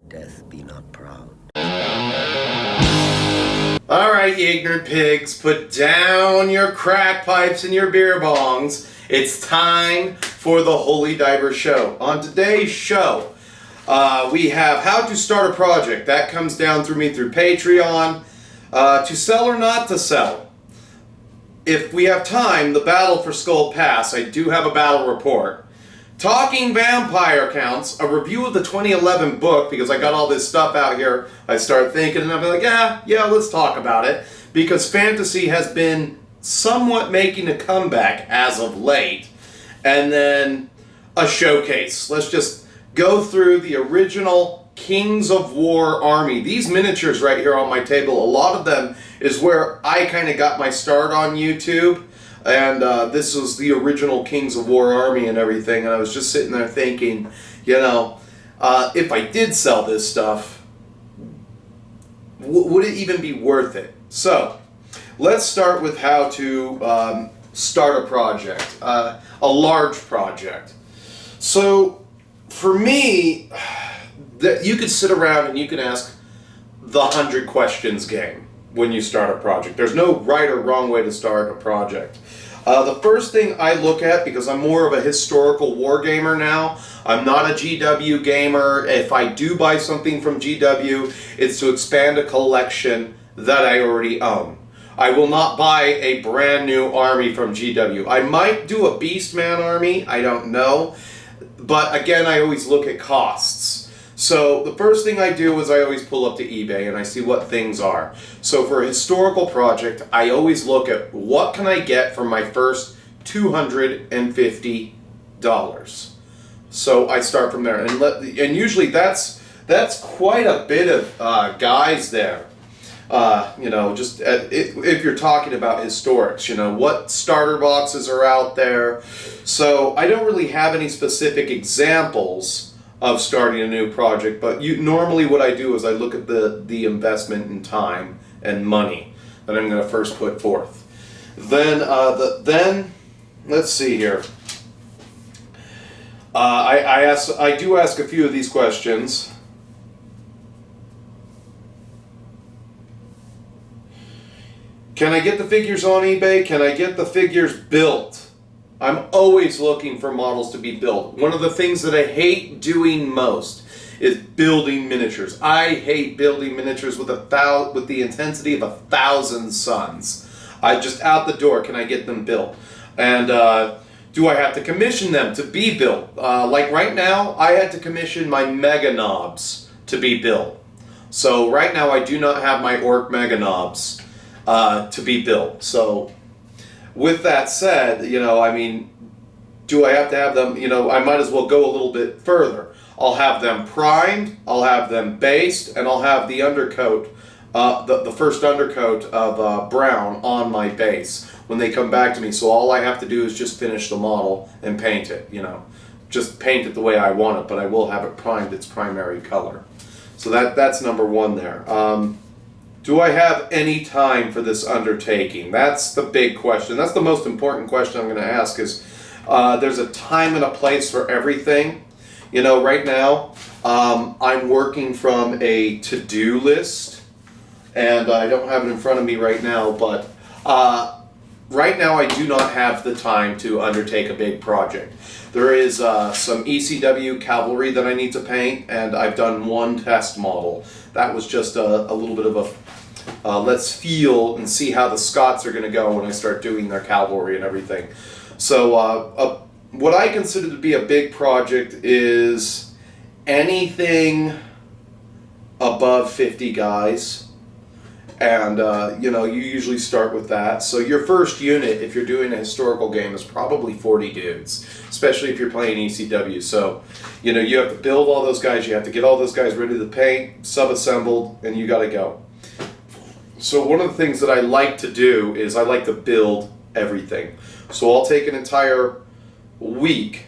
Death be not proud. Alright, you ignorant pigs, put down your crack pipes and your beer bongs. It's time for the Holy Diver Show. On today's show, we have how to start a project. That comes down through me through Patreon. To sell or not to sell. If we have time, the battle for Skull Pass. I do have a battle report. Talking Vampire Counts, a review of the 2011 book, because I got all this stuff out here. I start thinking, and I'm like, yeah, let's talk about it. Because fantasy has been somewhat making a comeback as of late. And then a showcase. Let's just go through the original Kings of War army. These miniatures right here on my table, a lot of them is where I kind of got my start on YouTube. And this was the original Kings of War army and everything, and I was just sitting there thinking, you know, if I did sell this stuff, would it even be worth it? So, let's start with how to start a project, a large project. So, for me, you could sit around and you can ask the 100 questions game when you start a project. There's no right or wrong way to start a project. The first thing I look at, because I'm more of a historical war gamer now, I'm not a GW gamer. If I do buy something from GW, it's to expand a collection that I already own. I will not buy a brand new army from GW. I might do a Beastman army, I don't know. But again, I always look at costs. So the first thing I do is I always pull up to eBay and I see what things are. So for a historical project, I always look at what can I get for my first $250. So I start from there, and usually that's quite a bit of guys there. You know, just if you're talking about historics, you know, what starter boxes are out there. So I don't really have any specific examples of starting a new project, but normally what I do is I look at the investment in time and money that I'm going to first put forth. Then let's see here. I do ask a few of these questions. Can I get the figures on eBay? Can I get the figures built? I'm always looking for models to be built. One of the things that I hate doing most is building miniatures. I hate building miniatures with the intensity of 1,000 suns. I just out the door, can I get them built? And do I have to commission them to be built? Like right now, I had to commission my Mega Knobs to be built. So right now I do not have my Orc Mega Knobs to be built. So with that said, you know, I mean, do I have to have them, you know, I might as well go a little bit further. I'll have them primed, I'll have them based, and I'll have the undercoat, the first undercoat of brown on my base when they come back to me. So all I have to do is just finish the model and paint it, you know. Just paint it the way I want it, but I will have it primed its primary color. So that's number one there. Do I have any time for this undertaking? That's the big question. That's the most important question I'm going to ask is, there's a time and a place for everything. You know, right now, I'm working from a to-do list, and I don't have it in front of me right now, but right now I do not have the time to undertake a big project. There is some ECW cavalry that I need to paint, and I've done one test model. That was just a little bit of a let's feel and see how the Scots are going to go when I start doing their cavalry and everything. So what I consider to be a big project is anything above 50 guys. And, you know, you usually start with that. So your first unit, if you're doing a historical game, is probably 40 dudes, especially if you're playing ECW. So, you know, you have to build all those guys, you have to get all those guys ready to paint, sub-assembled, and you got to go. So one of the things that I like to do is I like to build everything. So I'll take an entire week,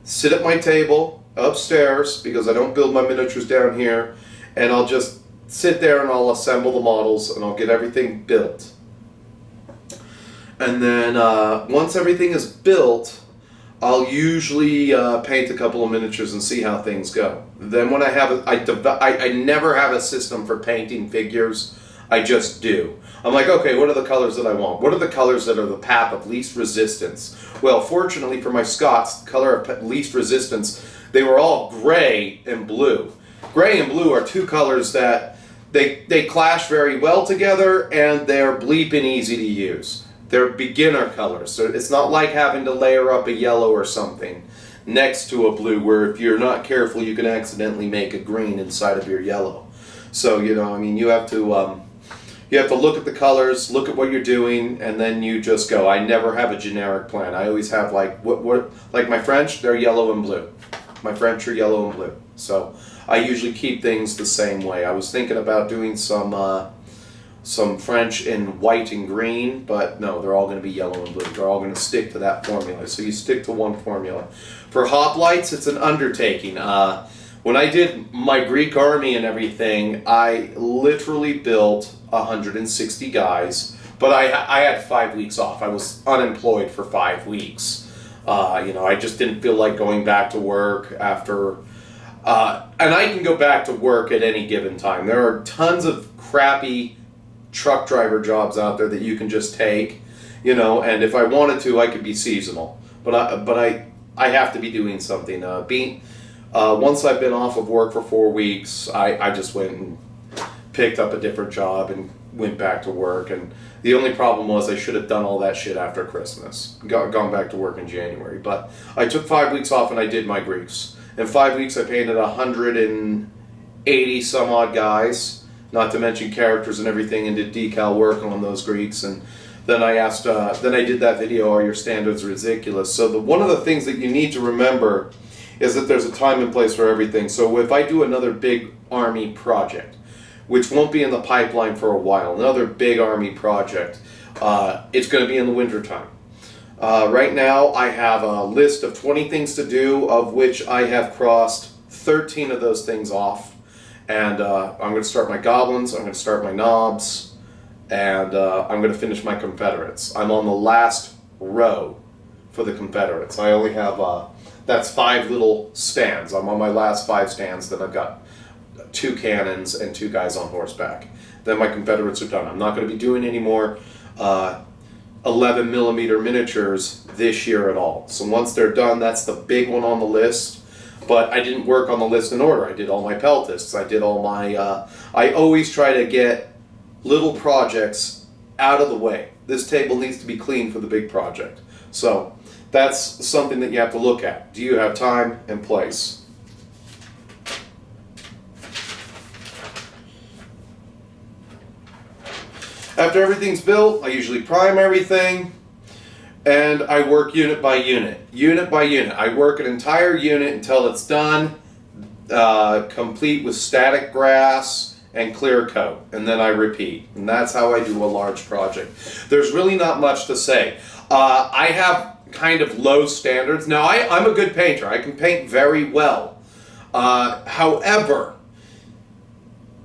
sit at my table upstairs, because I don't build my miniatures down here, and I'll just sit there and I'll assemble the models and I'll get everything built. And then once everything is built, I'll usually paint a couple of miniatures and see how things go. Then when I have, I never have a system for painting figures. I just do. I'm like, okay, what are the colors that I want? What are the colors that are the path of least resistance? Well, fortunately for my Scots, the color of least resistance, they were all gray and blue. Gray and blue are two colors that they clash very well together, and they're bleeping easy to use. They're beginner colors, so it's not like having to layer up a yellow or something next to a blue, where if you're not careful you can accidentally make a green inside of your yellow. So, you know, I mean, you have to look at the colors, look at what you're doing, and then you just go. I never have a generic plan. I always have like like my French, they're yellow and blue. My French are yellow and blue. So I usually keep things the same way. I was thinking about doing some French in white and green, but no, they're all going to be yellow and blue. They're all going to stick to that formula. So you stick to one formula. For hoplites, it's an undertaking. When I did my Greek army and everything, I literally built 160 guys, but I had 5 weeks off. I was unemployed for 5 weeks. You know, I just didn't feel like going back to work after, and I can go back to work at any given time. There are tons of crappy truck driver jobs out there that you can just take, you know, and if I wanted to, I could be seasonal, but I have to be doing something. Once I've been off of work for 4 weeks, I just went and picked up a different job and went back to work. And the only problem was I should have done all that shit after Christmas, gone back to work in January. But I took 5 weeks off and I did my Greeks. In 5 weeks I painted 180 some odd guys, not to mention characters and everything, and did decal work on those Greeks. And then I asked, then I did that video, are your standards ridiculous? So one of the things that you need to remember is that there's a time and place for everything. So if I do another big army project, which won't be in the pipeline for a while, another big army project, it's going to be in the wintertime. Right now I have a list of 20 things to do, of which I have crossed 13 of those things off. And I'm going to start my goblins, I'm going to start my knobs, and I'm going to finish my Confederates. I'm on the last row for the Confederates. I only have, that's 5 little stands. I'm on my last 5 stands, then I've got 2 cannons and 2 guys on horseback. Then my Confederates are done. I'm not going to be doing any more 11 millimeter miniatures this year at all. So once they're done, that's the big one on the list. But I didn't work on the list in order. I did all my peltists. I did all my, I always try to get little projects out of the way. This table needs to be clean for the big project. So that's something that you have to look at. Do you have time and place? After everything's built, I usually prime everything, and I work unit by unit. Unit by unit. I work an entire unit until it's done, complete with static grass and clear coat, and then I repeat. And that's how I do a large project. There's really not much to say. I have kind of low standards. Now, I'm a good painter. I can paint very well. However,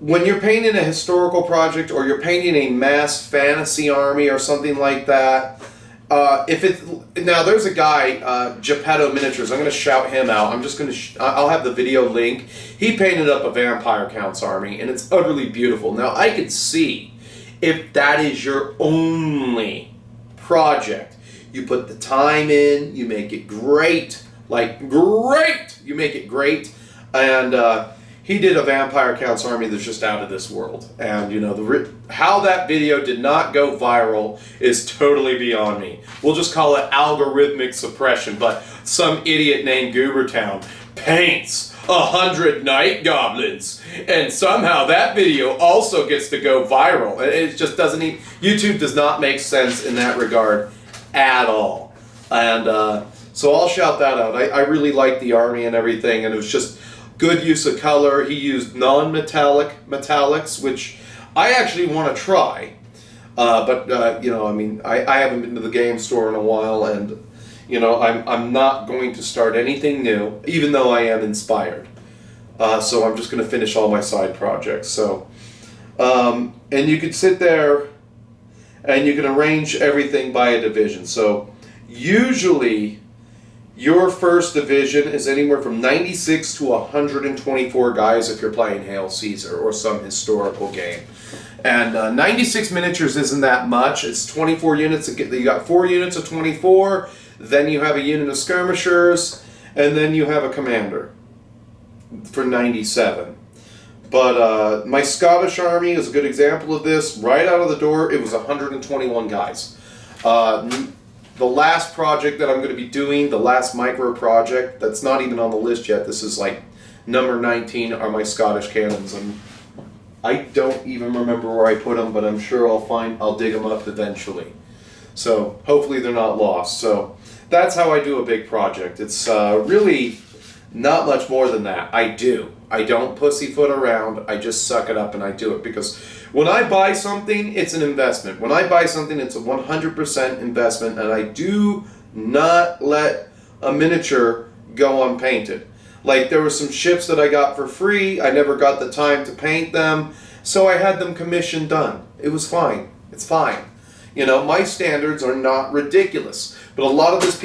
when you're painting a historical project or you're painting a mass fantasy army or something like that, now there's a guy, Gepetto Miniatures. I'm going to shout him out. I'm just going to, I'll have the video link. He painted up a Vampire Count's army, and it's utterly beautiful. Now I could see if that is your only project, you put the time in, you make it great, like great. You make it great, and he did a Vampire Count's army that's just out of this world. And, you know, how that video did not go viral is totally beyond me. We'll just call it algorithmic suppression. But some idiot named Goobertown paints 100 night goblins, and somehow that video also gets to go viral. It just doesn't even, YouTube does not make sense in that regard at all. And so I'll shout that out. I really liked the army and everything, and it was just good use of color. He used non-metallic metallics, which I actually want to try. But you know, I mean, I haven't been to the game store in a while, and you know, I'm not going to start anything new, even though I am inspired. So I'm just going to finish all my side projects. So, and you could sit there and you can arrange everything by a division. So usually your first division is anywhere from 96 to 124 guys if you're playing Hail Caesar or some historical game. And 96 miniatures isn't that much. It's 24 units. You got 4 units of 24. Then you have a unit of skirmishers. And then you have a commander for 97. But my Scottish army is a good example of this. Right out of the door, it was 121 guys. The last project that I'm going to be doing, the last micro project, that's not even on the list yet. This is like number 19 are my Scottish cannons. And I don't even remember where I put them, but I'm sure I'll dig them up eventually. So hopefully they're not lost. So that's how I do a big project. It's really not much more than that. I don't pussyfoot around. I just suck it up and I do it, because when I buy something, it's an investment. When I buy something, it's a 100% investment, and I do not let a miniature go unpainted. Like, there were some ships that I got for free. I never got the time to paint them, so I had them commissioned done. It was fine. It's fine. You know, my standards are not ridiculous. But a lot of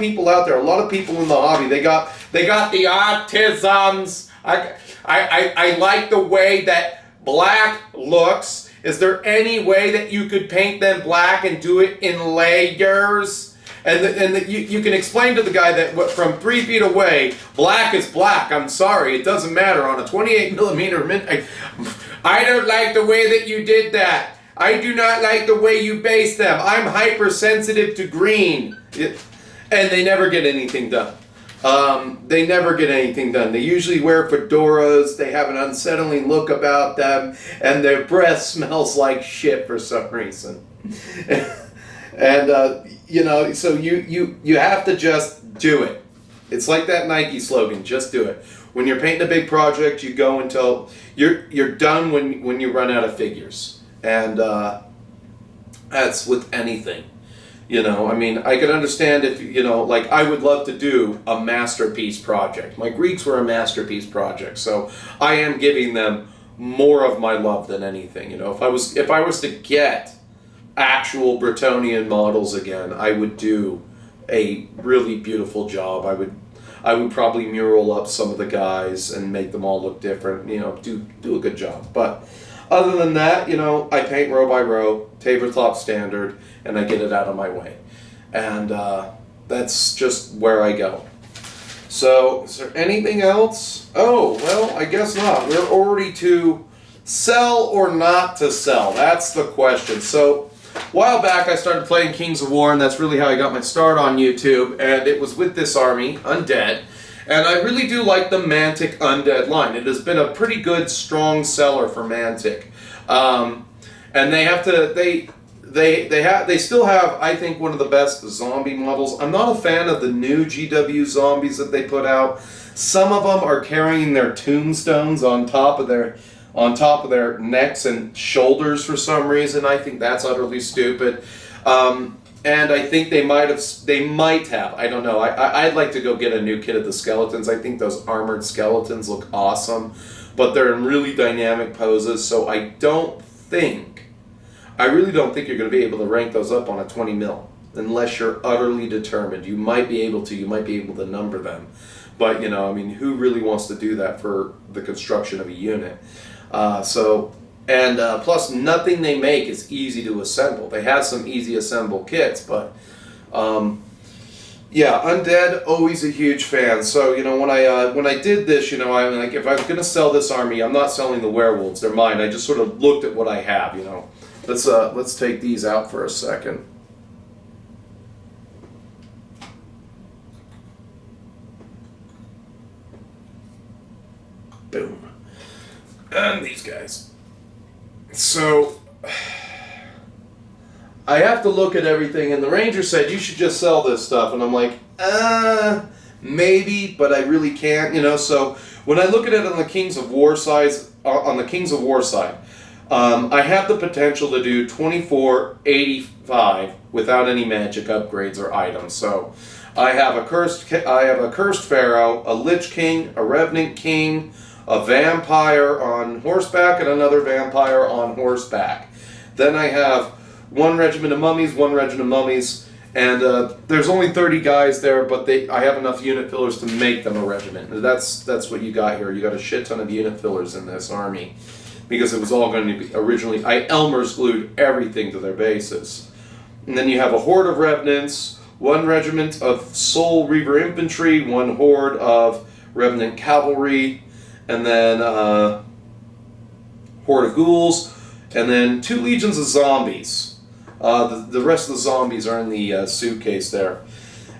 people out there, a lot of people in the hobby, they got the autisms. I like the way that black looks. Is there any way that you could paint them black and do it in layers? And you can explain to the guy that from 3 feet away, black is black. I'm sorry, it doesn't matter. On a 28 millimeter I don't like the way that you did that. I do not like the way you base them. I'm hypersensitive to green. And they never get anything done. They never get anything done. They usually wear fedoras, they have an unsettling look about them, and their breath smells like shit for some reason. And, you know, so you have to just do it. It's like that Nike slogan, just do it. When you're painting a big project, you go until you're done when you run out of figures. And that's with anything. You know, I mean, I can understand if, you know, like, I would love to do a masterpiece project. My Greeks were a masterpiece project, so I am giving them more of my love than anything. You know, if I was to get actual Bretonian models again, I would do a really beautiful job. I would probably mural up some of the guys and make them all look different. You know, do a good job. But other than that, you know, I paint row by row, tabletop standard, and I get it out of my way. And that's just where I go. So, is there anything else? Oh, well, I guess not. We're already to sell or not to sell. That's the question. So, a while back I started playing Kings of War, and that's really how I got my start on YouTube. And it was with this army, Undead. And I really do like the Mantic Undead line. It has been a pretty good, strong seller for Mantic. And they still have, I think, one of the best zombie models. I'm not a fan of the new GW zombies that they put out. Some of them are carrying their tombstones on top of their necks and shoulders for some reason. I think that's utterly stupid. And I think they might have. I don't know. I'd like to go get a new kit of the skeletons. I think those armored skeletons look awesome, but they're in really dynamic poses. So I really don't think you're going to be able to rank those up on a 20 mil unless you're utterly determined. You might be able to number them, but you know, I mean, who really wants to do that for the construction of a unit? Plus, nothing they make is easy to assemble. They have some easy assemble kits, but yeah, Undead, always a huge fan. So, you know, when I did this, you know, I'm like, if I was going to sell this army, I'm not selling the werewolves. They're mine. I just sort of looked at what I have, you know. Let's take these out for a second. Boom. And these guys. So, I have to look at everything, and the ranger said, you should just sell this stuff, and I'm like, maybe, but I really can't, you know. So, when I look at it on the Kings of War side, I have the potential to do 2485 without any magic upgrades or items. So, I have a cursed pharaoh, a lich king, a revenant king, a vampire on horseback, and another vampire on horseback. Then I have one regiment of mummies, And there's only 30 guys there, but I have enough unit fillers to make them a regiment. That's what you got here. You got a shit ton of unit fillers in this army, because it was all going to be originally. I Elmer's glued everything to their bases. And then you have a horde of revenants, one regiment of Soul Reaver infantry, one horde of revenant cavalry, and then horde of ghouls, and then 2 legions of zombies. The rest of the zombies are in the suitcase there.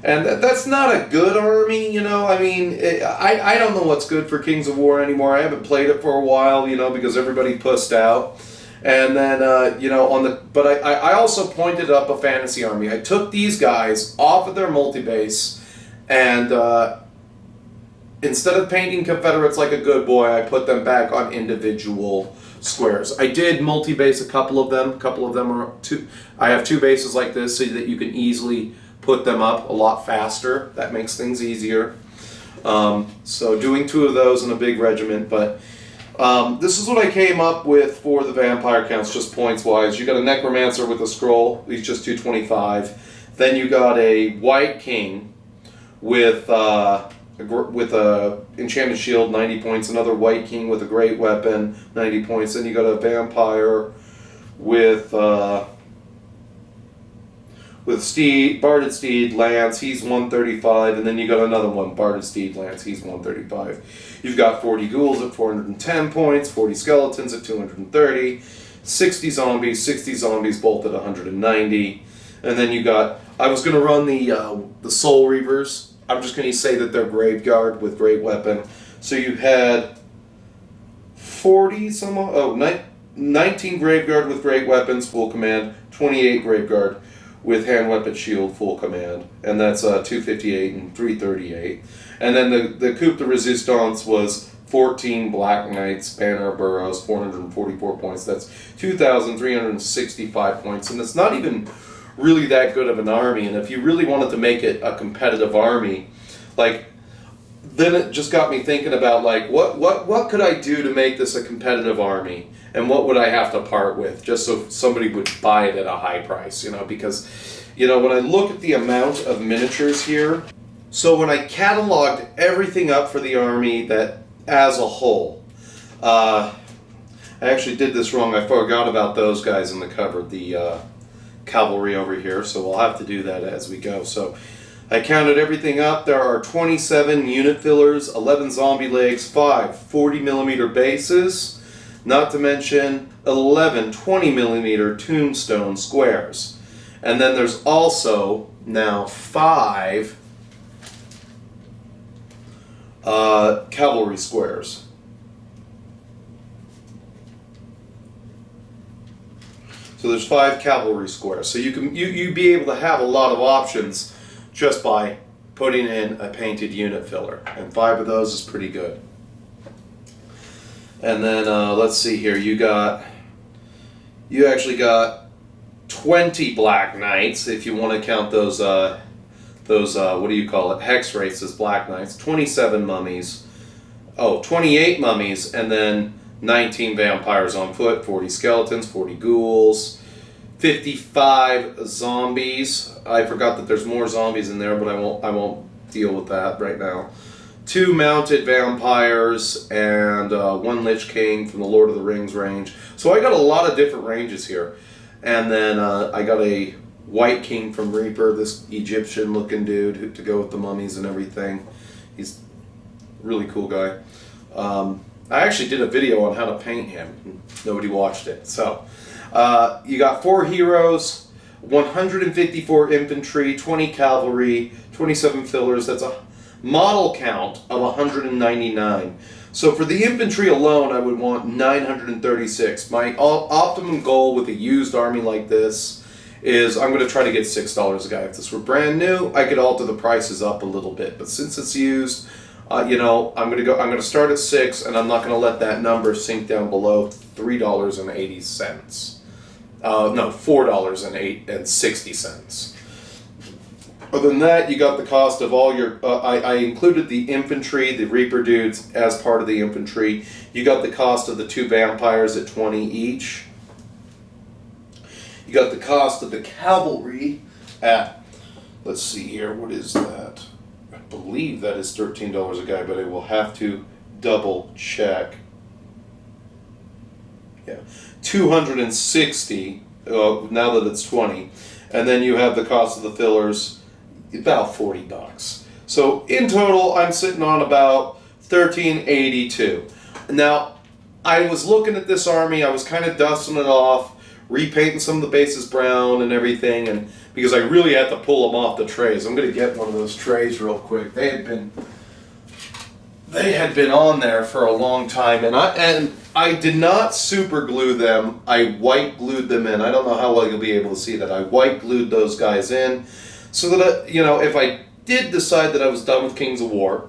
And that's not a good army, you know. I mean, I don't know what's good for Kings of War anymore. I haven't played it for a while, you know, because everybody pussed out. And then, you know, but I also pointed up a fantasy army. I took these guys off of their multi-base, and instead of painting Confederates like a good boy, I put them back on individual squares. I did multi-base a couple of them. A couple of them are I have 2 bases like this so that you can easily put them up a lot faster. That makes things easier. So doing 2 of those in a big regiment. But this is what I came up with for the vampire counts, just points wise. You got a necromancer with a scroll. He's just 225. Then you got a white king with a enchanted shield, 90 points. Another white king with a great weapon, 90 points. Then you got a vampire with steed, barded steed, lance. He's 135. And then you got another one, barded steed, lance. He's 135. You've got 40 ghouls at 410 points, 40 skeletons at 230, 60 zombies both at 190. And then you got, I was going to run the Soul Reavers. I'm just going to say that they're Graveguard with great weapon. So you had 19 Graveguard with great weapons, full command, 28 Graveguard with hand weapon shield, full command, and that's 258 and 338. And then the Coupe de Resistance was 14 Black Knights, Banner Burrows, 444 points. That's 2,365 points, and it's not even really that good of an army. And if you really wanted to make it a competitive army, like, then it just got me thinking about, like, what could I do to make this a competitive army, and what would I have to part with just so somebody would buy it at a high price, you know? Because, you know, when I look at the amount of miniatures here, so when I cataloged everything up for the army that as a whole, I actually did this wrong. I forgot about those guys in the cover, the cavalry over here, so we'll have to do that as we go. So I counted everything up. There are 27 unit fillers, 11 zombie legs, 5 40mm bases, not to mention 11 20mm tombstone squares. And then there's also now 5 cavalry squares. So there's 5 cavalry squares. So you'd be able to have a lot of options just by putting in a painted unit filler. And 5 of those is pretty good. And then let's see here. You actually got 20 Black Knights, if you want to count those what do you call it, hex races, Black Knights, 27 mummies, 28 mummies, and then 19 vampires on foot, 40 skeletons, 40 ghouls, 55 zombies. I forgot that there's more zombies in there, but I won't deal with that right now. 2 mounted vampires and 1 Lich King from the Lord of the Rings range. So I got a lot of different ranges here. And then I got a White King from Reaper, this Egyptian looking dude to go with the mummies and everything. He's a really cool guy. I actually did a video on how to paint him. Nobody watched it. So you got 4 heroes, 154 infantry, 20 cavalry, 27 fillers. That's a model count of 199. So for the infantry alone, I would want 936. My optimum goal with a used army like this is I'm going to try to get $6 a guy. If this were brand new, I could alter the prices up a little bit. But since it's used, you know, I'm going to start at 6, and I'm not going to let that number sink down below $3.80. No, $4.60. Other than that, you got the cost of all your... I included the infantry, the Reaper dudes, as part of the infantry. You got the cost of the 2 vampires at 20 each. You got the cost of the cavalry at let's see here, what is that? I believe that is $13 a guy, but I will have to double check. Yeah, 260 now that it's 20, and then you have the cost of the fillers, about $40. So in total, I'm sitting on about $13.82. Now, I was looking at this army. I was kind of dusting it off, repainting some of the bases brown and everything, and because I really had to pull them off the trays. I'm going to get one of those trays real quick. They had been on there for a long time, and I did not super glue them. I white glued them in. I don't know how well you'll be able to see that. I white glued those guys in so that, if I did decide that I was done with Kings of War,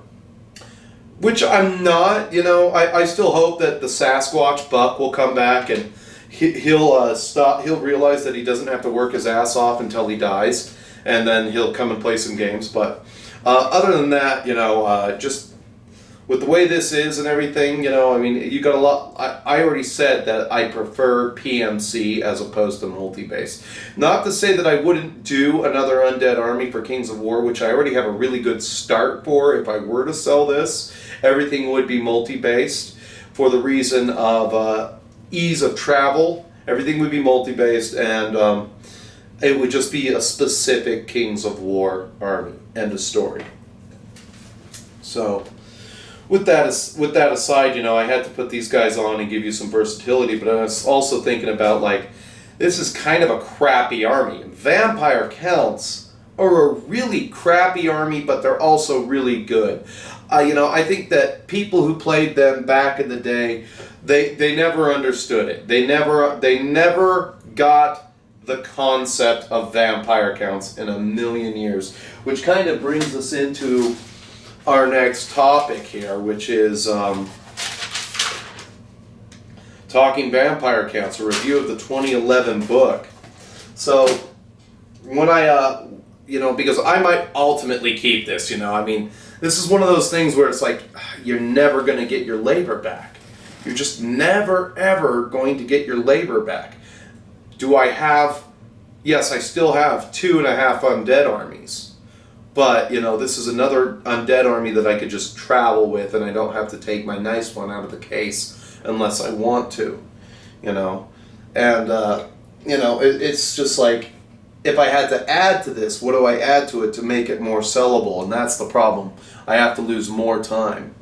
which I'm not, I still hope that the Sasquatch Buck will come back and he'll realize that he doesn't have to work his ass off until he dies, and then he'll come and play some games. But other than that, just with the way this is and everything, you got a lot. I already said that I prefer PMC as opposed to multi-base. Not to say that I wouldn't do another Undead Army for Kings of War, which I already have a really good start for. If I were to sell this, everything would be multi-based for the reason of ease of travel. Everything would be multi-based, and it would just be a specific Kings of War army. End of story. So, with that aside, I had to put these guys on and give you some versatility, but I was also thinking about, this is kind of a crappy army. Vampire Counts are a really crappy army, but they're also really good. I think that people who played them back in the day, they never understood it. They never got the concept of Vampire Counts in a million years, which kind of brings us into our next topic here, which is Talking Vampire Counts, a review of the 2011 book. So, when I, because I might ultimately keep this, this is one of those things where it's like, you're never going to get your labor back. You're just never, ever going to get your labor back. Do I have, yes, I still have 2.5 undead armies. But, this is another undead army that I could just travel with, and I don't have to take my nice one out of the case unless I want to, And, it's just like, if I had to add to this, what do I add to it to make it more sellable? And that's the problem. I have to lose more time.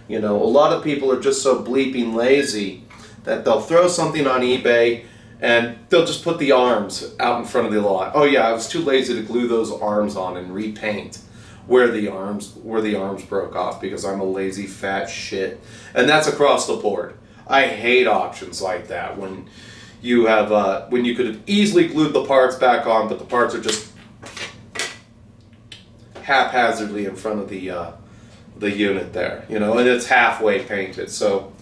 A lot of people are just so bleeping lazy that they'll throw something on eBay and they'll just put the arms out in front of the lot. Oh yeah, I was too lazy to glue those arms on and repaint where the arms broke off because I'm a lazy fat shit. And that's across the board. I hate options like that when you have when you could have easily glued the parts back on, but the parts are just haphazardly in front of the unit there, and it's halfway painted. So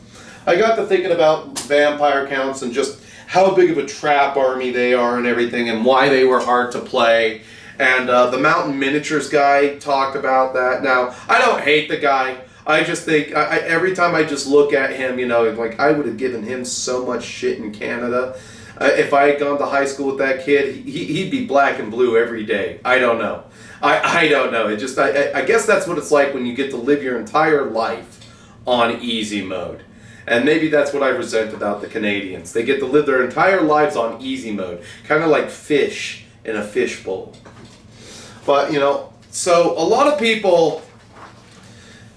I got to thinking about Vampire Counts and just how big of a trap army they are and everything, and why they were hard to play. And the Mountain Miniatures guy talked about that. Now, I don't hate the guy. I just think, every time I just look at him, I would have given him so much shit in Canada. If I had gone to high school with that kid, he'd be black and blue every day. I don't know. I don't know. It just, I guess that's what it's like when you get to live your entire life on easy mode. And maybe that's what I resent about the Canadians. They get to live their entire lives on easy mode. Kind of like fish in a fishbowl. But, so a lot of people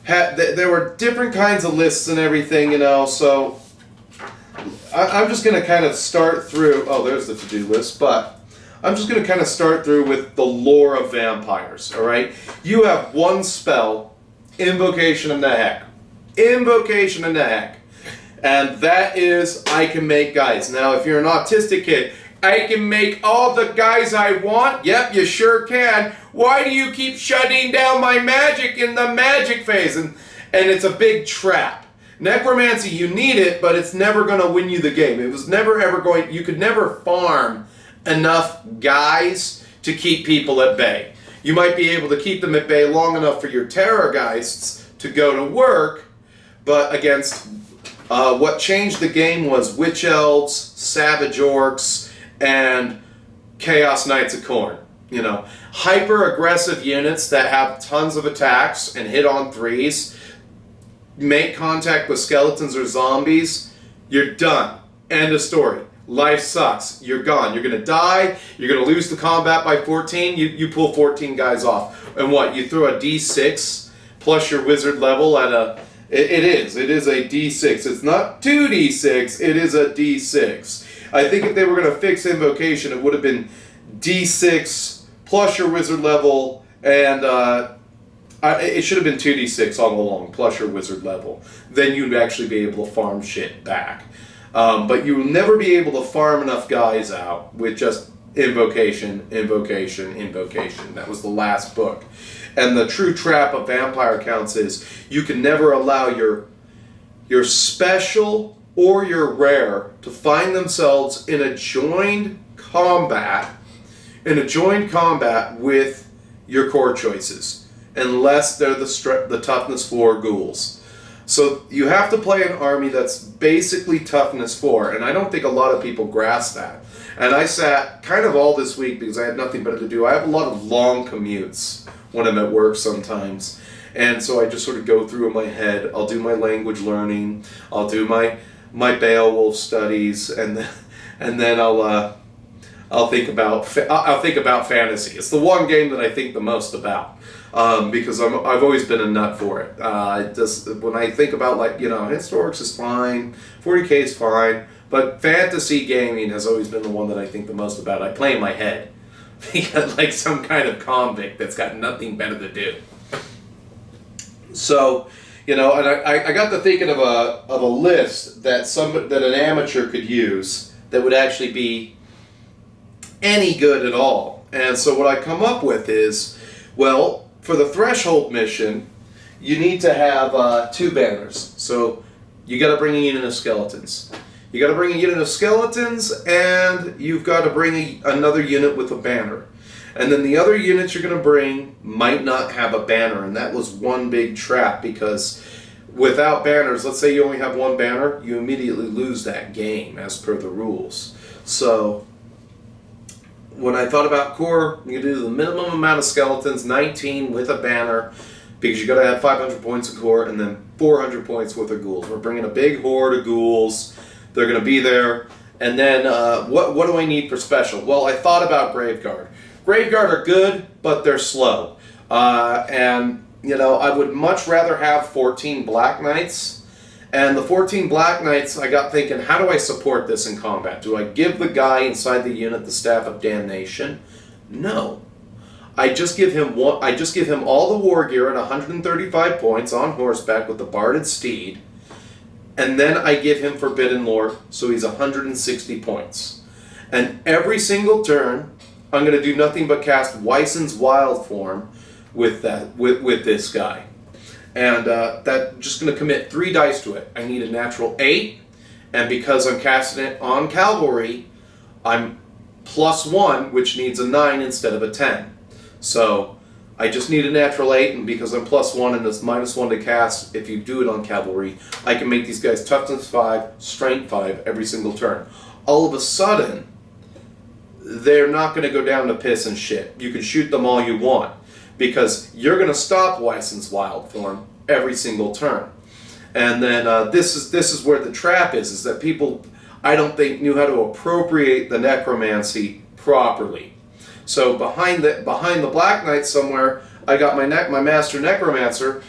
there were different kinds of lists and everything, so I'm just going to kind of start through, there's the to-do list, but I'm just going to kind of start through with the lore of vampires, alright? You have one spell, Invocation of Nahek. Invocation of Nahek. And that is, I can make guys. Now, if you're an autistic kid, I can make all the guys I want? Yep, you sure can. Why do you keep shutting down my magic in the magic phase? And it's a big trap. Necromancy, you need it, but it's never going to win you the game. It was never ever going, you could never farm enough guys to keep people at bay. You might be able to keep them at bay long enough for your Terrorgeists to go to work, but against what changed the game was Witch Elves, Savage Orcs, and Chaos Knights of Khorne. You know, hyper aggressive units that have tons of attacks and hit on 3s, make contact with skeletons or zombies, you're done. End of story. Life sucks. You're gone. You're going to die. You're going to lose the combat by 14. You pull 14 guys off. And what? You throw a D6 plus your wizard level at a... It is a D6. It's not 2D6. It is a D6. I think if they were going to fix Invocation, it would have been D6 plus your wizard level, and it should have been 2D6 all along, plus your wizard level. Then you'd actually be able to farm shit back. But you will never be able to farm enough guys out with just Invocation, Invocation, Invocation. That was the last book. And the true trap of vampire counts is you can never allow your special or your rare to find themselves in a joined combat with your core choices, unless they're the toughness 4 ghouls. So you have to play an army that's basically toughness 4, and I don't think a lot of people grasp that. And I sat kind of all this week because I had nothing better to do. I have a lot of long commutes when I'm at work sometimes, and so I just sort of go through in my head. I'll do my language learning, I'll do my Beowulf studies, and then I'll think about fantasy. It's the one game that I think the most about, because I've always been a nut for it. When I think about, like, Historics is fine, 40K is fine, but fantasy gaming has always been the one that I think the most about. I play in my head, like some kind of convict that's got nothing better to do. So, and I got to thinking of a list that an amateur could use that would actually be any good at all. And so what I come up with is, well, for the threshold mission, you need to have 2 banners. So you got to bring a unit of skeletons. You got to bring a unit of skeletons, and you've got to bring another unit with a banner. And then the other units you're going to bring might not have a banner, and that was one big trap, because without banners, let's say you only have 1 banner, you immediately lose that game as per the rules. So when I thought about core, you do the minimum amount of skeletons, 19 with a banner, because you got to have 500 points of core and then 400 points worth of ghouls. We're bringing a big horde of ghouls. They're going to be there. And then what do I need for special? Well, I thought about Graveguard. Graveguard are good, but they're slow. And I would much rather have 14 Black Knights. And the 14 Black Knights, I got thinking, how do I support this in combat? Do I give the guy inside the unit the Staff of Damnation? No. I just give him all the war gear at 135 points on horseback with the Barded Steed, and then I give him Forbidden Lore, so he's 160 points. And every single turn, I'm going to do nothing but cast Wyson's Wild Form with this guy. And that's just going to commit 3 dice to it. I need a natural 8, and because I'm casting it on cavalry, I'm +1, which needs a 9 instead of a 10. So I just need a natural 8, and because I'm +1 and it's -1 to cast, if you do it on cavalry, I can make these guys toughness 5, strength 5 every single turn. All of a sudden, they're not going to go down to piss and shit. You can shoot them all you want, because you're going to stop Wyson's Wild Form every single turn. And then this is where the trap is that people, I don't think, knew how to appropriate the necromancy properly. So behind the Black Knight somewhere, I got my Master Necromancer.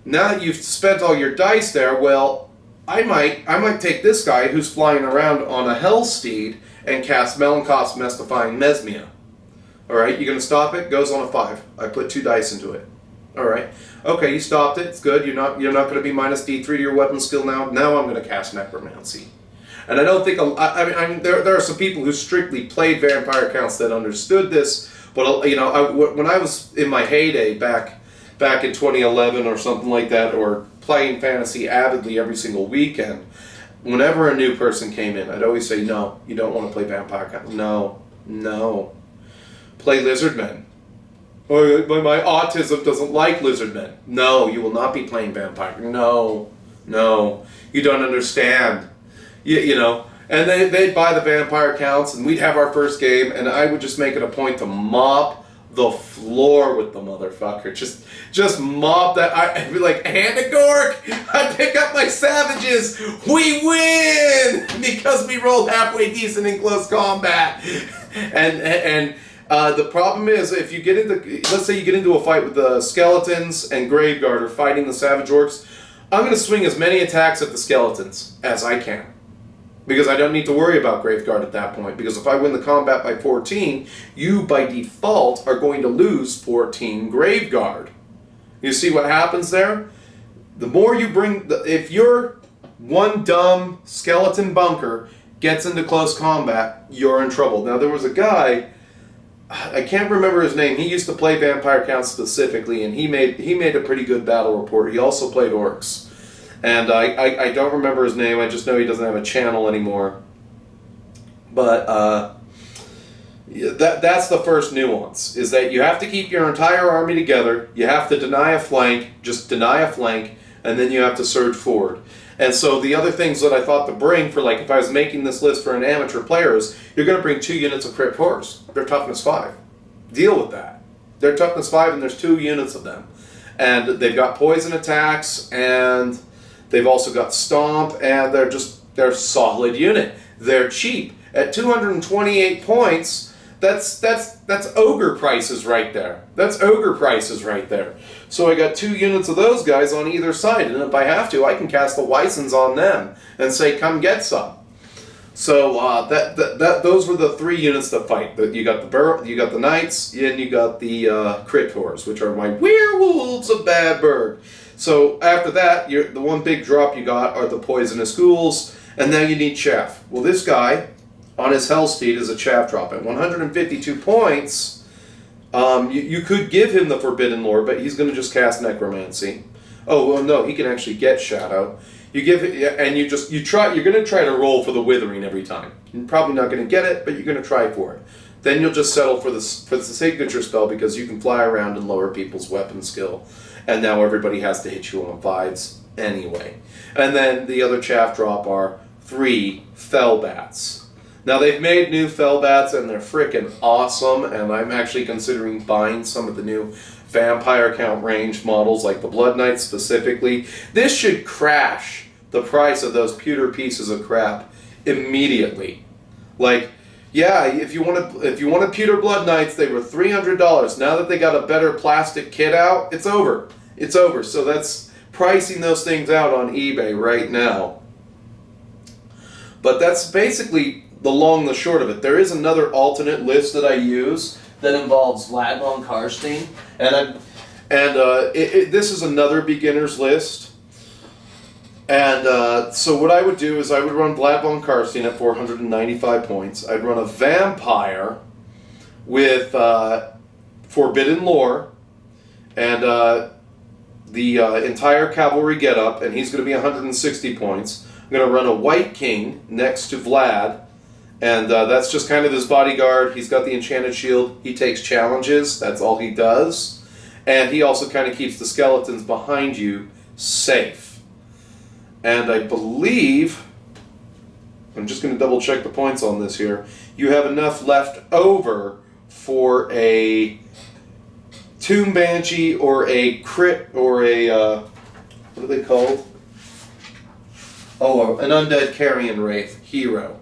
Now that you've spent all your dice there, well, I might take this guy who's flying around on a Hell Steed and cast Melanchoth's Mystifying Mesmia. Alright, you gonna stop it? Goes on a 5. I put 2 dice into it. Alright. Okay, you stopped it. It's good. You're not gonna be -D3 to your weapon skill now. Now I'm gonna cast Necromancy. And I don't think, I mean, there are some people who strictly played vampire counts that understood this, but when I was in my heyday back in 2011 or something like that, or playing fantasy avidly every single weekend, whenever a new person came in, I'd always say, no, you don't want to play vampire counts. No. Play Lizardmen. Oh, my autism doesn't like Lizardmen. No, you will not be playing vampire. No, you don't understand. And they'd buy the vampire counts, and we'd have our first game, and I would just make it a point to mop the floor with the motherfucker. Just mop that. I'd be like, Handagork, I pick up my savages. We win because we rolled halfway decent in close combat. And the problem is, if you get into, let's say you get into a fight with the skeletons and Graveguard are fighting the Savage Orcs, I'm going to swing as many attacks at the skeletons as I can. Because I don't need to worry about Graveguard at that point. Because if I win the combat by 14, you by default are going to lose 14 Graveguard. You see what happens there? The more you bring, if your one dumb skeleton bunker gets into close combat, you're in trouble. Now there was a guy, I can't remember his name, he used to play Vampire Count specifically, and he made a pretty good battle report. He also played Orcs. And I don't remember his name, I just know he doesn't have a channel anymore. But that's the first nuance, is that you have to keep your entire army together, you have to deny a flank, just deny a flank, and then you have to surge forward. And so the other things that I thought to bring for, like, if I was making this list for an amateur player is, you're going to bring 2 units of Crypt Horrors. They're toughness 5. Deal with that. They're toughness 5 and there's 2 units of them. And they've got poison attacks, and they've also got Stomp, and they're a solid unit. They're cheap. At 228 points, that's ogre prices right there. That's ogre prices right there. So I got 2 units of those guys on either side, and if I have to, I can cast the Wysons on them and say, come get some. So those were the 3 units that fight. You got the Knights, and you got the Crypt Horrors, which are my Werewolves of Badburg. So after that, the one big drop you got are the Poisonous Ghouls, and now you need Chaff. Well, this guy, on his Hellsteed, is a Chaff drop. At 152 points, you could give him the Forbidden Lore, but he's going to just cast Necromancy. Oh, well, no, he can actually get Shadow. You give it, and you're going to try to roll for the Withering every time. You're probably not going to get it, but you're going to try for it. Then you'll just settle for the signature spell, because you can fly around and lower people's weapon skill. And now everybody has to hit you on 5s anyway. And then the other Chaff drop are 3 Fellbats. Now they've made new Fellbats and they're frickin' awesome, and I'm actually considering buying some of the new Vampire Count range models, like the Blood Knights specifically. This should crash the price of those pewter pieces of crap immediately. Like, yeah, if you wanted pewter Blood Knights, they were $300. Now that they got a better plastic kit out, it's over. It's over. So that's pricing those things out on eBay right now. But that's basically the long and the short of it. There is another alternate list that I use that involves Vlad von Karstein, and this is another beginner's list. And so what I would do is I would run Vlad von Karstein at 495 points. I'd run a Vampire with Forbidden Lore and the entire Cavalry Get-Up, and he's going to be 160 points. I'm going to run a White King next to Vlad, and that's just kind of his bodyguard. He's got the Enchanted Shield. He takes challenges. That's all he does. And he also kind of keeps the skeletons behind you safe. And I believe, I'm just going to double check the points on this here, you have enough left over for a Tomb Banshee or a Crit, or a, what are they called? Oh, an Undead Carrion Wraith hero.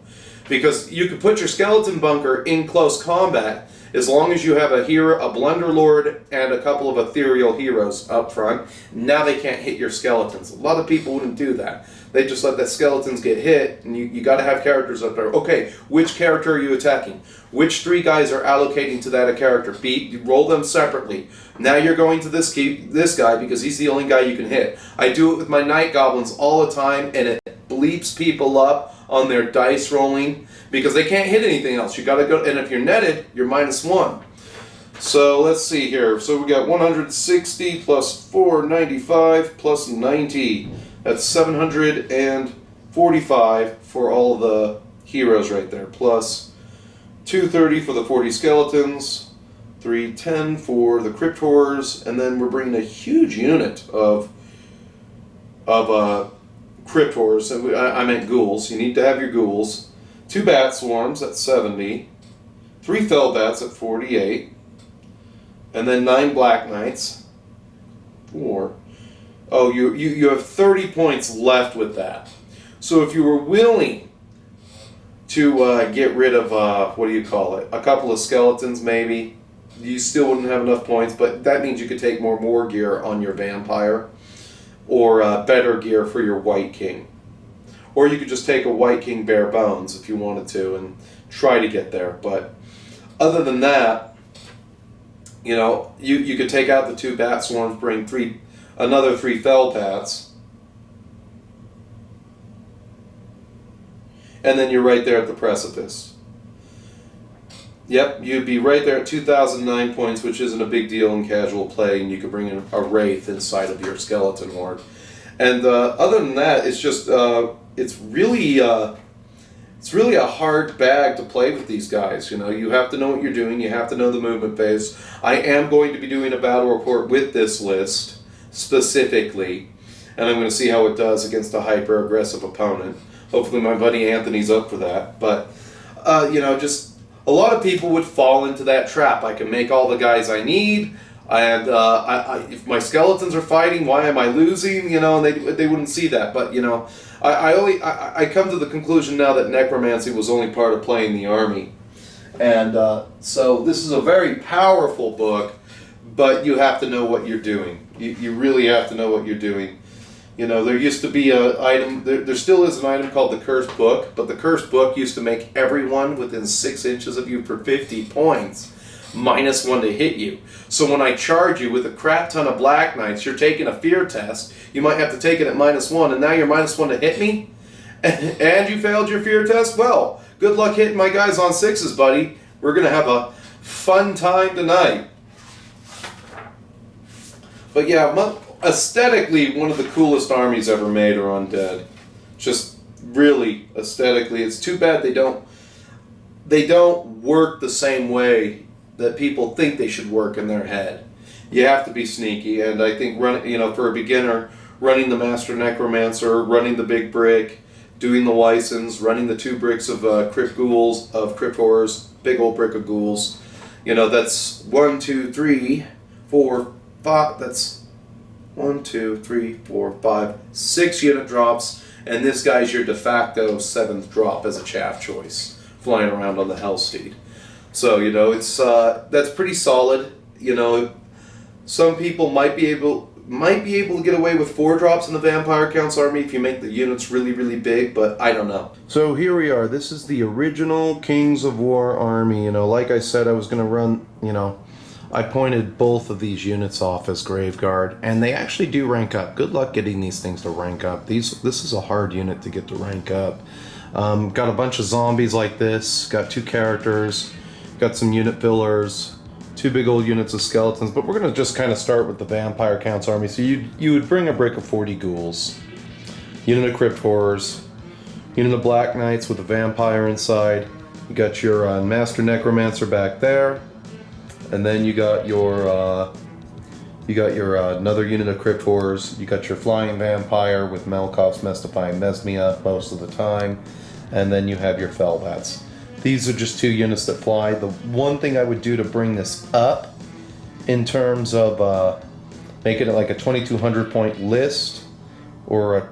Because you can put your skeleton bunker in close combat as long as you have a hero, a Blunderlord, and a couple of ethereal heroes up front. Now they can't hit your skeletons. A lot of people wouldn't do that. They just let the skeletons get hit, and you got to have characters up there. Okay, which character are you attacking? Which 3 guys are allocating to that character? Roll them separately. Now you're going to this guy because he's the only guy you can hit. I do it with my Night Goblins all the time, and it bleeps people up on their dice rolling because they can't hit anything else. You got to go, and if you're netted, you're -1. So let's see here. So we got 160 plus 495 plus 90. That's 745 for all the heroes right there. Plus 230 for the 40 skeletons, 310 for the Crypt Horrors, and then we're bringing a huge unit of Crypt Horrors. I meant ghouls. You need to have your ghouls. 2 Bat Swarms at 70. 3 Fellbats at 48. and then 9 Black Knights. Or, oh, you have 30 points left with that. So if you were willing to get rid of, what do you call it, a couple of skeletons maybe, you still wouldn't have enough points, but that means you could take more war gear on your vampire, or better gear for your White King. Or you could just take a White King bare bones if you wanted to and try to get there. But other than that, you know, you could take out the 2 Bat Swarms, bring another 3 Fell Bats, and then you're right there at the precipice. Yep, you'd be right there at 2,009 points, which isn't a big deal in casual play, and you could bring in a Wraith inside of your Skeleton Horde. And other than that, it's just it's really a hard bag to play with these guys. You know, you have to know what you're doing. You have to know the movement phase. I am going to be doing a battle report with this list specifically, and I'm going to see how it does against a hyper-aggressive opponent. Hopefully my buddy Anthony's up for that. But, you know, just a lot of people would fall into that trap. I can make all the guys I need, and if my skeletons are fighting, why am I losing? You know, and they wouldn't see that. But, you know, I come to the conclusion now that necromancy was only part of playing the army. And so this is a very powerful book, but you have to know what you're doing. You really have to know what you're doing. You know, there used to be an item, there still is an item called the Cursed Book, but the Cursed Book used to make everyone within 6 inches of you for 50 points, -1 to hit you. So when I charge you with a crap ton of Black Knights, you're taking a fear test, you might have to take it at -1, and now you're -1 to hit me? And you failed your fear test? Well, good luck hitting my guys on 6s, buddy. We're going to have a fun time tonight. But yeah, aesthetically, one of the coolest armies ever made are Undead. Just really aesthetically. It's too bad they don't work the same way that people think they should work in their head. You have to be sneaky, and I think for a beginner, running the Master Necromancer, running the big brick, doing the license, running the 2 bricks of Crypt Horrors, big old brick of ghouls. You know, that's 1, 2, 3, 4, 5. That's 1, 2, 3, 4, 5, 6 unit drops, and this guy's your de facto 7th drop as a chaff choice, flying around on the Hellsteed. So, you know, it's that's pretty solid. You know, some people might be able to get away with 4 drops in the Vampire Count's army if you make the units really, really big, but I don't know. So here we are. This is the original Kings of War army. You know, like I said, I was going to run, you know, I pointed both of these units off as Graveguard, and they actually do rank up. Good luck getting these things to rank up. This is a hard unit to get to rank up. Got a bunch of zombies like this, got 2 characters, got some unit fillers, 2 big old units of skeletons, but we're going to just kind of start with the Vampire Count's army. So you would bring a brick of 40 ghouls, unit of Crypt Horrors, unit of Black Knights with a vampire inside. You got your Master Necromancer back there. And then you got your another unit of Crypt Horrors. You got your Flying Vampire with Malkov's Mystifying Mesmia most of the time. And then you have your Fellbats. These are just 2 units that fly. The one thing I would do to bring this up in terms of making it like a 2,200 point list, or a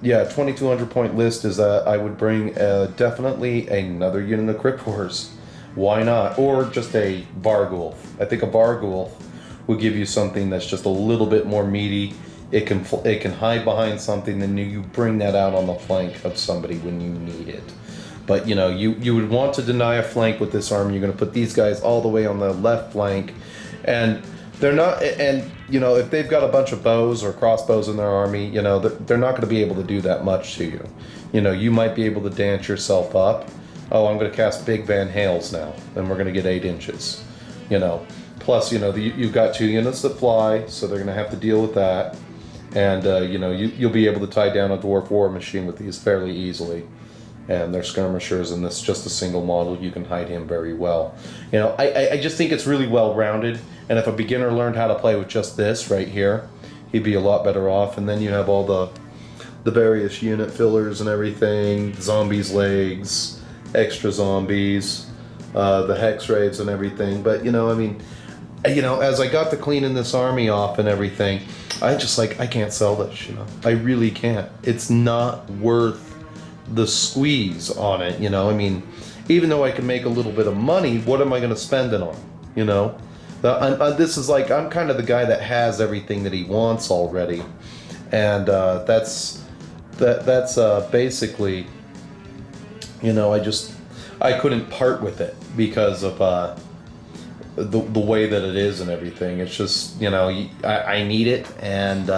2,200 point list, is that I would bring definitely another unit of Crypt Horrors. Why not? Or just a Varghulf. I think a Varghulf will give you something that's just a little bit more meaty. It can hide behind something, and you bring that out on the flank of somebody when you need it. But you know, you would want to deny a flank with this army. You're going to put these guys all the way on the left flank, and they're not. And you know, if they've got a bunch of bows or crossbows in their army, you know, they're not going to be able to do that much to you. You know, you might be able to dance yourself up. Oh, I'm going to cast Big Van Hales now, and we're going to get 8 inches. You know, plus, you know, you've got 2 units that fly, so they're going to have to deal with that. And, you know, you'll be able to tie down a Dwarf War Machine with these fairly easily. And they're skirmishers, and this is just a single model. You can hide him very well. You know, I just think it's really well-rounded. And if a beginner learned how to play with just this right here, he'd be a lot better off. And then you have all the various unit fillers and everything, zombies' legs, extra zombies, the hex raids and everything. But, you know, I mean, you know, as I got to cleaning this army off and everything, I just like, I can't sell this, you know. I really can't. It's not worth the squeeze on it, you know. I mean, even though I can make a little bit of money, what am I going to spend it on, you know? This is like, I'm kind of the guy that has everything that he wants already. And that's basically, you know, I couldn't part with it because of the way that it is and everything. It's just, you know, I need it, and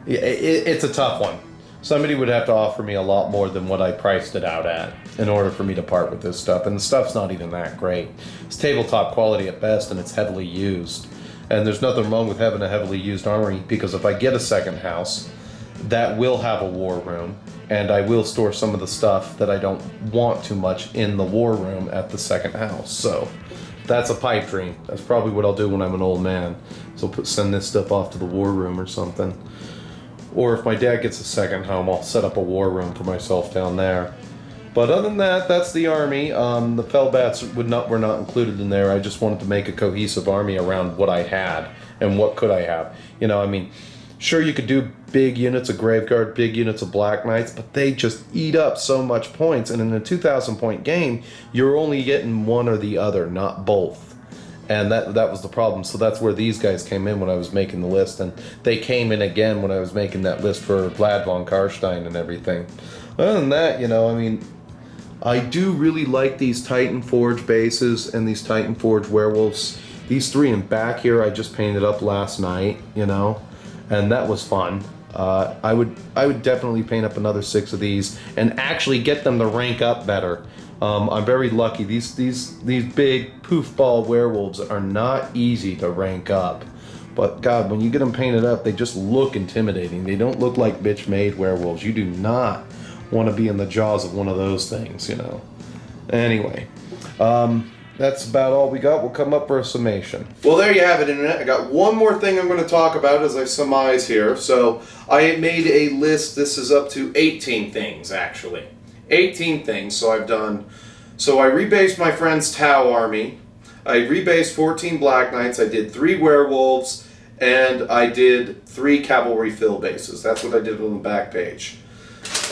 it's a tough one. Somebody would have to offer me a lot more than what I priced it out at in order for me to part with this stuff, and the stuff's not even that great. It's tabletop quality at best, and it's heavily used. And there's nothing wrong with having a heavily used armory, because if I get a second house, that will have a war room, and I will store some of the stuff that I don't want too much in the war room at the second house. So that's a pipe dream. That's probably what I'll do when I'm an old man. So send this stuff off to the war room or something. Or if my dad gets a second home, I'll set up a war room for myself down there. But other than that, that's the army. The Fellbats were not included in there. I just wanted to make a cohesive army around what I had and what could I have. You know, I mean, sure, you could do big units of Graveguard, big units of Black Knights, but they just eat up so much points. And in a 2,000 point game, you're only getting one or the other, not both. And that was the problem. So that's where these guys came in when I was making the list. And they came in again when I was making that list for Vlad von Karstein and everything. Other than that, you know, I mean, I do really like these Titan Forge bases and these Titan Forge werewolves. These three in back here, I just painted up last night, you know, and that was fun. I would definitely paint up another 6 of these and actually get them to rank up better. I'm very lucky. These big poof ball werewolves are not easy to rank up. But God, when you get them painted up, they just look intimidating. They don't look like bitch-made werewolves. You do not want to be in the jaws of one of those things, you know. Anyway, that's about all we got. We'll come up for a summation. Well, there you have it, Internet. I got one more thing I'm going to talk about as I surmise here. So I made a list. This is up to 18 things, actually. 18 things. So I rebased my friend's Tau army. I rebased 14 Black Knights. I did 3 werewolves, and I did 3 cavalry fill bases. That's what I did on the back page.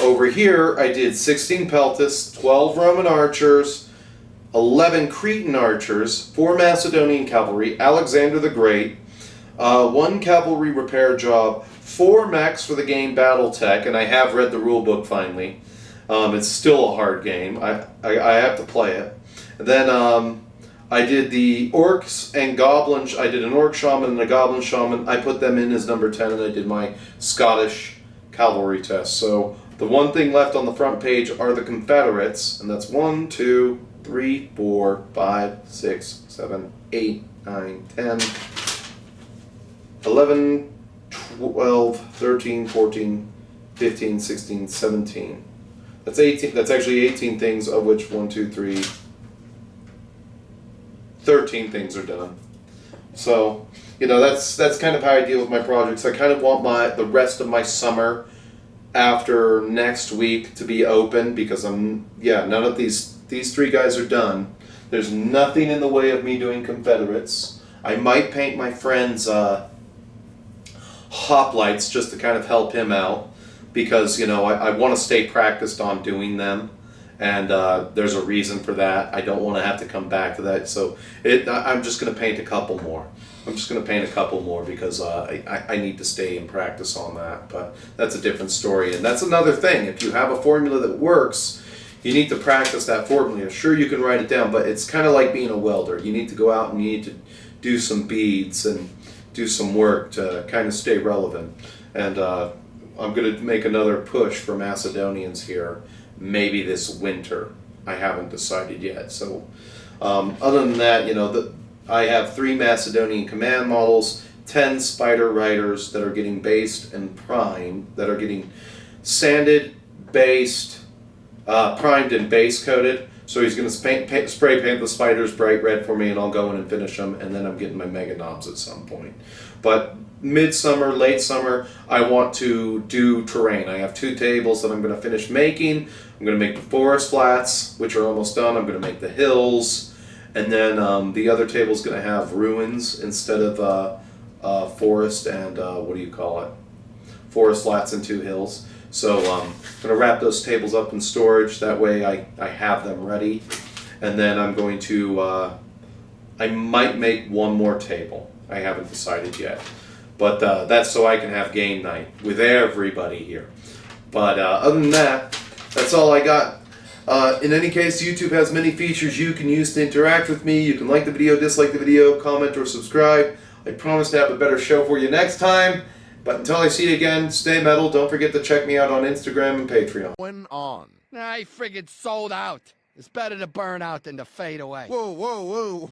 Over here, I did 16 Peltists, 12 Roman archers, 11 Cretan archers, 4 Macedonian cavalry, Alexander the Great, 1 cavalry repair job, 4 mechs for the game Battletech, and I have read the rulebook finally. It's still a hard game. I have to play it. And then I did the orcs and goblins. I did an orc shaman and a goblin shaman. I put them in as number 10, and I did my Scottish cavalry test. So the one thing left on the front page are the Confederates, and that's 1, 2, 3, 4, 5, 6, 7, 8, 9, 10, 11, 12, 13, 14, 15, 16, 17. That's 18. That's actually 18 things, of which 1, 2, 3, 13 things are done. So, you know, that's kind of how I deal with my projects. I kind of want the rest of my summer after next week to be open, because none of these 3 guys are done. There's nothing in the way of me doing Confederates. I might paint my friend's hoplites just to kind of help him out, because, you know, I want to stay practiced on doing them, and there's a reason for that. I don't want to have to come back to that, so I'm just going to paint a couple more. Because I need to stay in practice on that, but that's a different story, and that's another thing. If you have a formula that works, you need to practice that formula. Sure, you can write it down, but it's kind of like being a welder. You need to go out and you need to do some beads and do some work to kind of stay relevant. And I'm going to make another push for Macedonians here, maybe this winter. I haven't decided yet. So other than that, you know, I have 3 Macedonian command models, 10 spider riders that are getting based and primed, that are getting sanded, based, primed and base coated. So he's going to spray paint the spiders bright red for me, and I'll go in and finish them, and then I'm getting my mega knobs at some point. But midsummer, late summer, I want to do terrain. I have 2 tables that I'm going to finish making. I'm going to make the forest flats, which are almost done. I'm going to make the hills, And then the other table's going to have ruins instead of forest and what do you call it? Forest, lats, and 2 hills. So I'm going to wrap those tables up in storage. That way I have them ready. And then I'm going to, I might make one more table. I haven't decided yet. But that's so I can have game night with everybody here. But other than that, that's all I got. In any case, YouTube has many features you can use to interact with me. You can like the video, dislike the video, comment, or subscribe. I promise to have a better show for you next time. But until I see you again, stay metal. Don't forget to check me out on Instagram and Patreon. When on. I friggin' sold out. It's better to burn out than to fade away. Whoa, whoa, whoa.